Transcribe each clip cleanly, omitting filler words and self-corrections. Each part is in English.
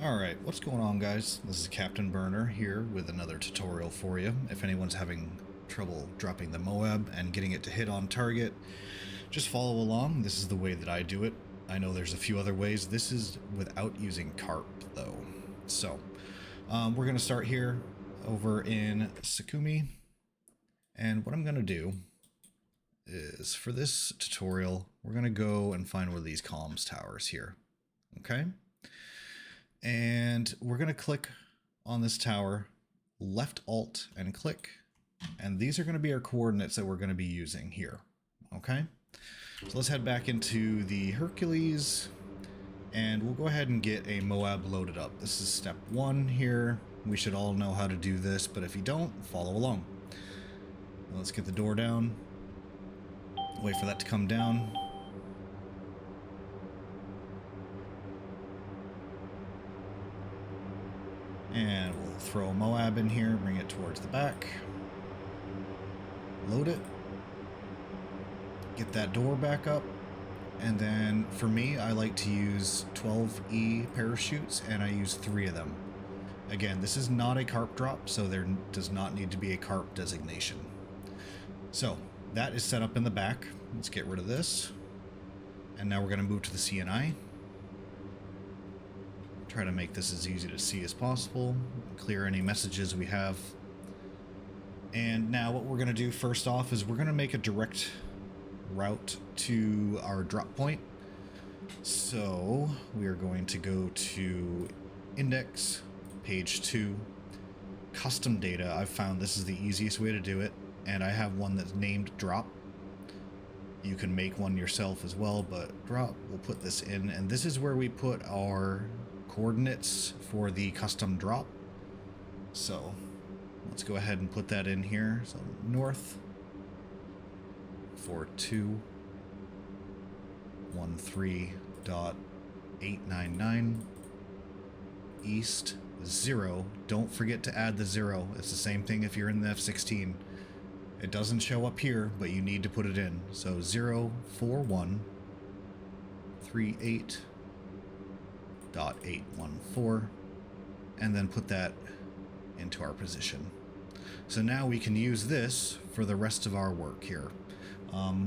Alright, what's going on, guys? This is Captain Burner here with another tutorial for you. If anyone's having trouble dropping the MOAB and getting it to hit on target, just follow along. This is the way that I do it. I know there's a few other ways. This is without using CARP, though. So, we're going to start here over in Sakumi. And what I'm going to do is, for this tutorial, we're going to go and find one of these comms towers here. Okay? And we're going to click on this tower, left alt and click, and these are going to be our coordinates that we're going to be using here. Okay, so let's head back into the Hercules and we'll go ahead and get a MOAB loaded up. This is step 1 here. We should all know how to do this, but if you don't, follow along. Let's get the door down, wait for that to come down. And we'll throw a MOAB in here, bring it towards the back, load it, get that door back up, and then for me, I like to use 12E parachutes, and I use 3 of them. Again, this is not a CARP drop, so there does not need to be a CARP designation. So, that is set up in the back. Let's get rid of this. And now we're going to move to the CNI. Try to make this as easy to see as possible, clear any messages we have. And now what we're going to do first off is we're going to make a direct route to our drop point. So we are going to go to index, page 2, custom data. I've found this is the easiest way to do it, and I have one that's named drop. You can make one yourself as well, but drop, we'll put this in, and this is where we put our coordinates for the custom drop. So let's go ahead and put that in here. So north 4213.899, east 0. Don't forget to add the 0. It's the same thing if you're in the F-16. It doesn't show up here, but you need to put it in. So 04138.814, and then put that into our position. So now we can use this for the rest of our work here.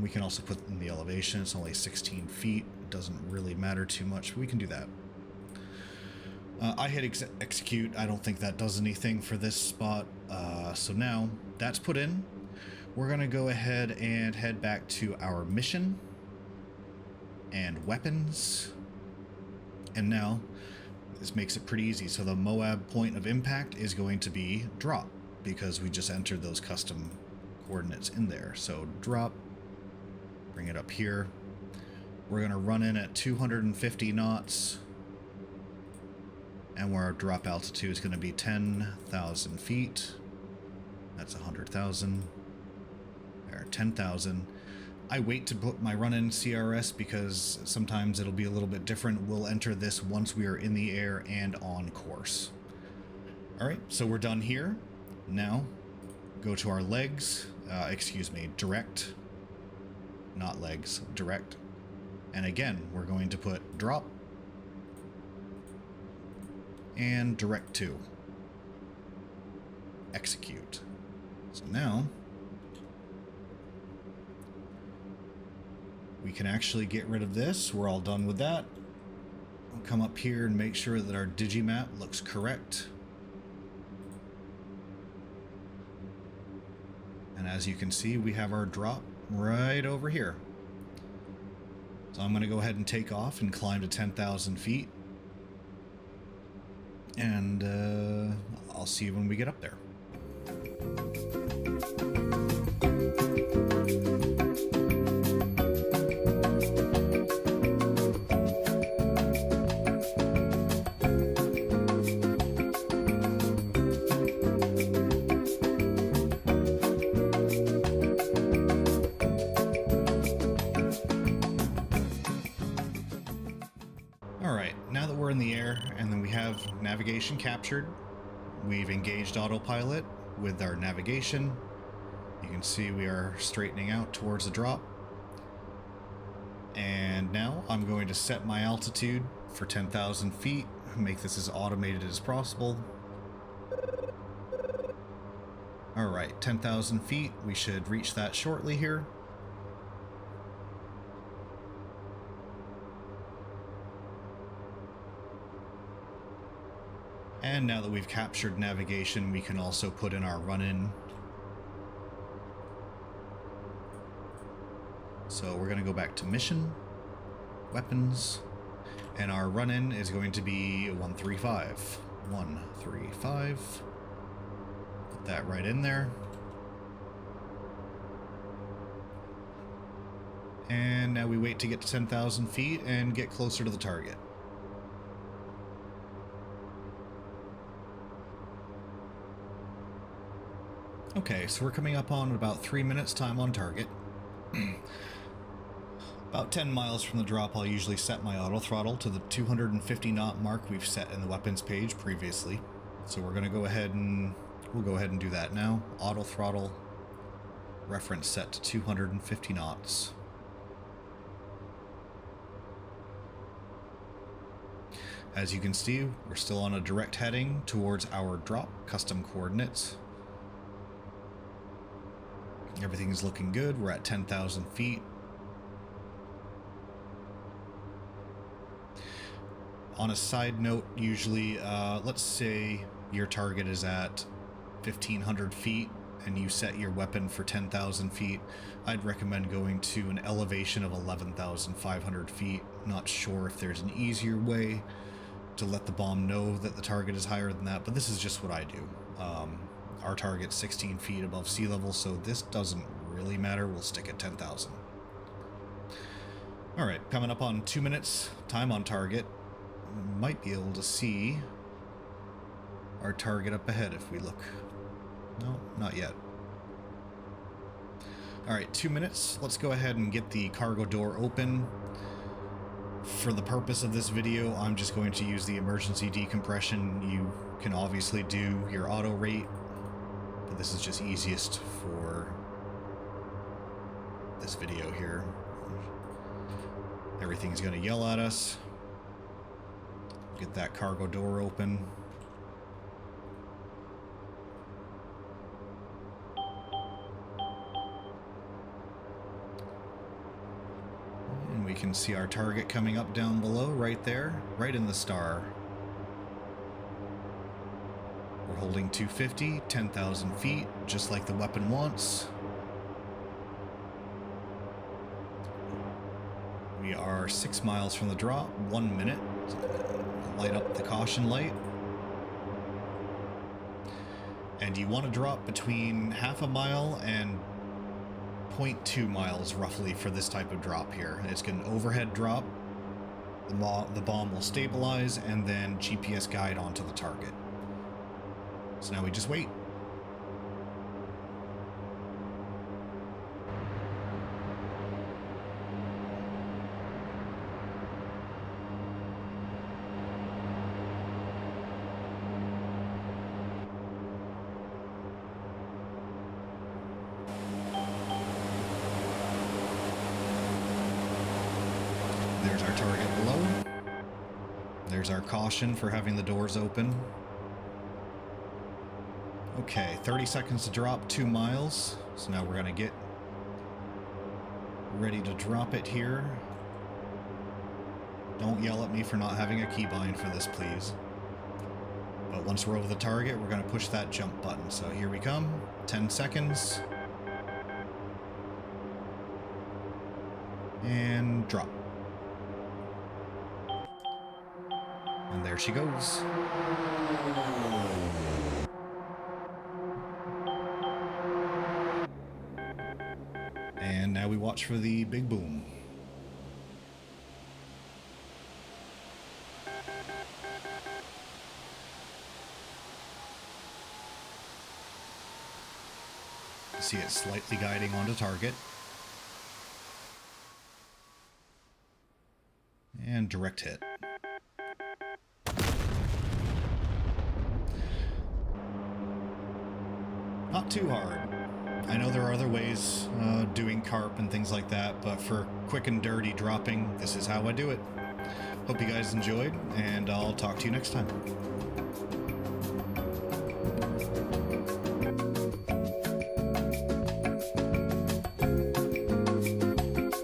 We can also put in the elevation. It's only 16 feet. It doesn't really matter too much, but we can do that. I hit execute. I don't think that does anything for this spot. So now that's put in. We're going to go ahead and head back to our mission and weapons. And now this makes it pretty easy. So the MOAB point of impact is going to be drop because we just entered those custom coordinates in there. So drop, bring it up here. We're going to run in at 250 knots. And where our drop altitude is going to be 10,000 feet. That's 100,000. Or 10,000. I wait to put my run-in CRS because sometimes it'll be a little bit different. We'll enter this once we are in the air and on course. Alright, so we're done here. Now, go to our legs. Direct. Not legs, direct. And again, we're going to put drop and direct to. Execute. So now we can actually get rid of this. We're all done with that. We'll come up here and make sure that our digimap looks correct. And as you can see, we have our drop right over here. So I'm going to go ahead and take off and climb to 10,000 feet. And I'll see you when we get up there. Alright, now that we're in the air and then we have navigation captured, we've engaged autopilot with our navigation. You can see we are straightening out towards the drop. And now I'm going to set my altitude for 10,000 feet. make this as automated as possible. Alright, 10,000 feet. We should reach that shortly here. And now that we've captured navigation, we can also put in our run-in. So we're going to go back to mission, weapons, and our run-in is going to be 135. 135. Put that right in there. And now we wait to get to 10,000 feet and get closer to the target. Okay, so we're coming up on about 3 minutes time on target. About 10 miles from the drop, I'll usually set my auto throttle to the 250 knot mark we've set in the weapons page previously. So we're going to go ahead and we'll go ahead and do that now. Auto throttle, reference set to 250 knots. As you can see, we're still on a direct heading towards our drop custom coordinates. Everything is looking good. We're at 10,000 feet. On a side note, usually, let's say your target is at 1,500 feet and you set your weapon for 10,000 feet. I'd recommend going to an elevation of 11,500 feet. Not sure if there's an easier way to let the bomb know that the target is higher than that, but this is just what I do. Our target's 16 feet above sea level, so this doesn't really matter. We'll stick at 10,000. Alright, coming up on 2 minutes, time on target. We might be able to see our target up ahead if we look. No, not yet. Alright, 2 minutes. Let's go ahead and get the cargo door open. For the purpose of this video, I'm just going to use the emergency decompression. You can obviously do your auto rate, but this is just easiest for this video here. Everything's going to yell at us. Get that cargo door open. And we can see our target coming up down below, right there, right in the star. We're holding 250, 10,000 feet, just like the weapon wants. We are 6 miles from the drop, 1 minute. Light up the caution light. And you want to drop between half a mile and 0.2 miles roughly for this type of drop here. It's an overhead drop. The bomb will stabilize and then GPS guide onto the target. So now we just wait. There's our target below. There's our caution for having the doors open. Okay, 30 seconds to drop, 2 miles. So now we're going to get ready to drop it here. Don't yell at me for not having a keybind for this, please. But once we're over the target, we're going to push that jump button. So here we come, 10 seconds. And drop. And there she goes. And now we watch for the big boom. See it slightly guiding onto target. And direct hit. Not too hard. I know there are other ways doing CARP and things like that, but for quick and dirty dropping, this is how I do it. Hope you guys enjoyed, and I'll talk to you next time.